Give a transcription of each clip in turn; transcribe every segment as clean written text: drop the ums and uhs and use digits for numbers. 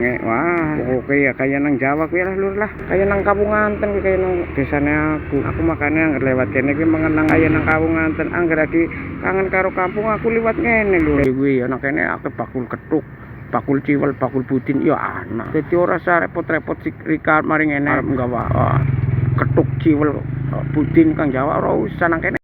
Wah, oke ya kayak nang Jawa kuwi lah lur lah. Kayak nang Kawunganten kuwi kayak nang desane aku. Aku makane anggar lewat kene kuwi mengenang kayak nang Kawunganten. Anggar lagi kangen karo kampung aku liwat ngene lur. Kuwi ya nang kene akeh bakul ketuk, bakul ciwel, bakul budin ya anak. Dadi ora usah repot-repot sik rika mari ngene arep nggawa ketuk ciwel budin kang Jawa ora usah nang kene.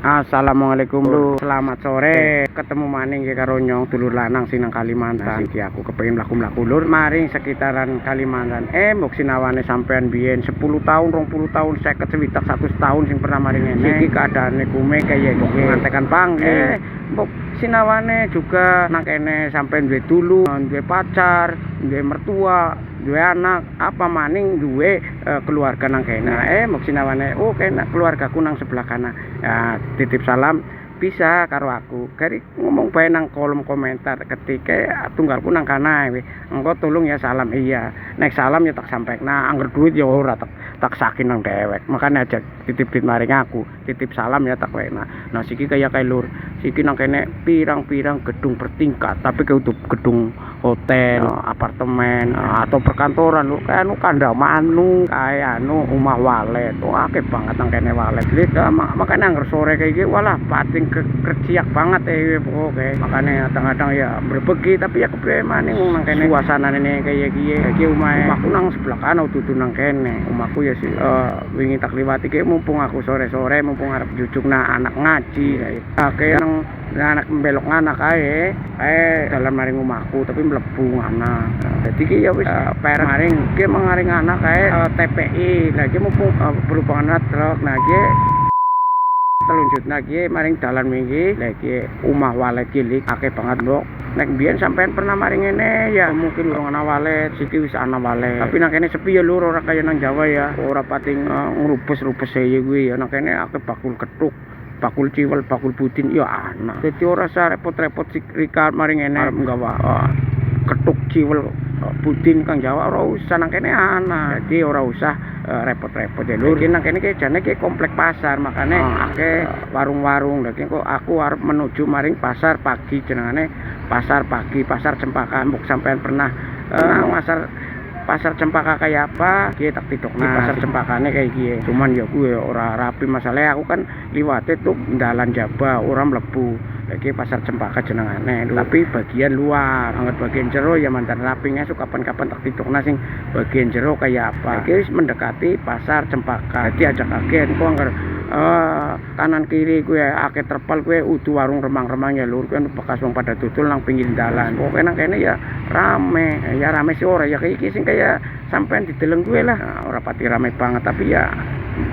Assalamualaikum lur, selamat sore. Ketemu maning karo nyong dulur lanang sing nang Kalimantan. Iki aku kepengin mlaku-mlaku lur maring sekitaran Kalimantan. Mbok sinawane sampean biyen 10 tahun, 20 tahun, 50, 60, 100 tahun sing pernah maring ngene. Iki keadaane kume kaya iki ngantekan panggih. Mbok sinawane juga nang kene sampean duwe dulu, duwe pacar, duwe mertua, duwe anak, apa maning duwe keluarga nang kene. Mbok sinawane kene keluargaku nang sebelah kana. Ya, titip salam bisa karo aku. Gari ngomong bae nang kolom komentar ketika tunggalku nang kana engko tolong ya salam iya. Nek salam ya tak sampaikna, angger duit ya ora tak sakin nang dewek. Makane aja titip maring aku. Titip salam ya tak wena. Nah siki kaya lur. Siki nang kene pirang-pirang gedung bertingkat, tapi kudu gedung hotel, apartemen, atau perkantoran lho. Kayak kandamanu, kayak omah walet. Akeh banget nang kene walet. Makane angger sore kayak iki walah pating kerciak banget pokoke. Makane kadang-kadang ya berbegi tapi ya kepriye maning nang kene suasanane kayak iki. Iki omahku nang sebelah kana dudu nang kene. Omahku ya wingi tak liwati iki mumpung aku sore-sore mumpung arep jujukna anak ngaji. Akeh nang anak belok anak kae dalan maring omahku tapi mlebu anak. Dadi iki ya wis per maring iki mengaring anak kae TPI. Lah iki mumpung berhubungan truk. Nah iki telunjukna iki maring dalan wingi. Lah iki omah walet cilik akeh banget mbok. Nek mbiyen sampean pernah maring ngene ya mungkin urung ana walet, siki wis ana walet. Tapi nang kene sepi ya lur, ora kaya nang Jawa ya. Ora pating ngrubes-rubes ya kuwi ya. Nang kene akeh bakul ketuk, bakul ciwel, bakul budin ya anak. Dadi ora usah repot-repot sik rika mari ngene arep nggawa ketuk ciwel budin kang Jawa ora usah nang kene anak. Dadi ora usah repot-repot ya lur. Iki nang kene ki jane ki komplek pasar, makane akeh warung-warung. Dadi kok aku arep menuju maring pasar pagi jenengane pasar pagi, pasar Cempaka. Mbok sampean pernah pasar Cempaka kayak apa? Ki tak tidokna pasar Cempakane kayak iki. Cuman ya kuwi ora rapi masalahnya aku kan liwate tuh dalan jaba ora mlebu. Iki pasar Cempaka jenengane. Tapi bagian luar, anggap bagian jero ya mantan rapi ngesuk kapan-kapan tak tidokna sing bagian jero kayak apa. Iki wis mendekati pasar Cempaka. Jadi ajak agen kok anggar kanan kiri gue akeh terpal gue udu warung remang-remang ya lur kan bekas wong pada tutul nang pinggir dalan. Pokoke nang kene ya rame sih ora ya kayak iki sing kaya sampean dideleng gue lah. Ora pati rame banget tapi ya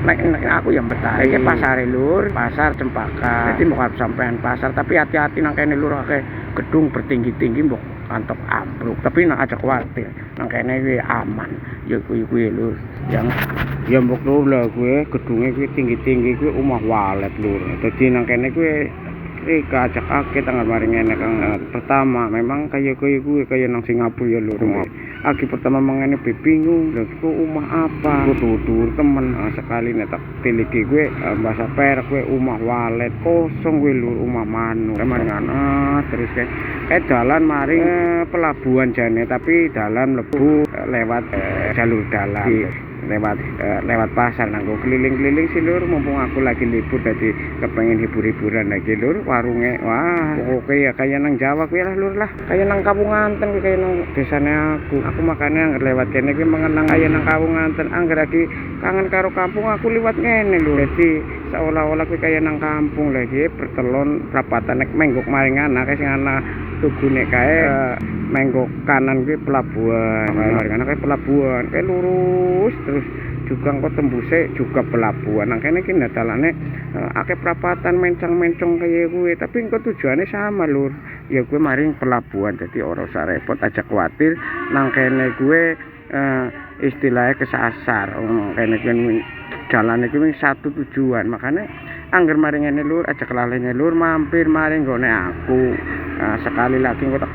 nek aku yang betah. Iki pasare lur, pasar Cempaka. Dadi mbok arep sampean pasar tapi hati-hati nang kene lur akeh gedung bertinggi-tinggi mbok kantok ambruk. Tapi nak aja kuwatir. Nang kene kuwi aman. Ya kuwi lur. Yang ya mbok lur lah kuwi gedunge kuwi tinggi-tinggi kuwi omah walet lur. Dadi nang kene kuwi ajak akeh tanggal maring ngene kang pertama memang kaya kuwi kaya nang Singapura ya lur. Aki pertama mangene bingung lho kok omah apa tutur temen sekali nek tak tiliki gue bahasa perak gue omah walet kosong gue lur omah manu maring terus kayak dalan maring pelabuhan jane tapi dalan mlebu lewat jalur dalan lewat pasar nanggo keliling-keliling sih lur mumpung aku lagi libur dadi kepengin hibur-hiburan lagi lur warunge wah oke ya kaya nang Jawa kuwi lah lur lah kaya nang Kawunganten kuwi kaya nang desane aku makane anggar lewat kene kuwi mengenang kaya nang Kawunganten anggar lagi kangen karo kampung aku liwat ngene lur dadi seolah-olah kuwi kaya nang kampung lagi bertelon rapatan nek menggok maring anak sing ana tugune kae menggok kanan kuwi pelabuhan maring anak kae pelabuhan kae lurus terus juga kok tembuse juga pelabuhan nang kene iki dalane akeh perapatan mencong-mencong kaya kuwi tapi engko tujuane sama lur ya kuwi maring pelabuhan dadi ora usah repot aja kuwatir nang kene kuwi istilahnya kesasar kene kuwi jalane kuwi satu tujuan makane angger maring ngene lur aja kelalene lur mampir maring nggone aku sekali lagi kok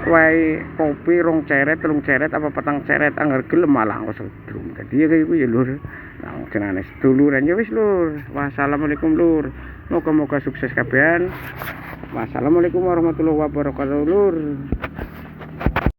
wae kopi rong ceret, telung ceret apa petang ceret anggar gelem malah kok sedrum. Dadi ya kaya kuwi ya lur. Nang jenenge seduluran ya wis lur. Wassalamualaikum lur. Moga-moga sukses kabeh. Wassalamualaikum warahmatullahi wabarakatuh lur.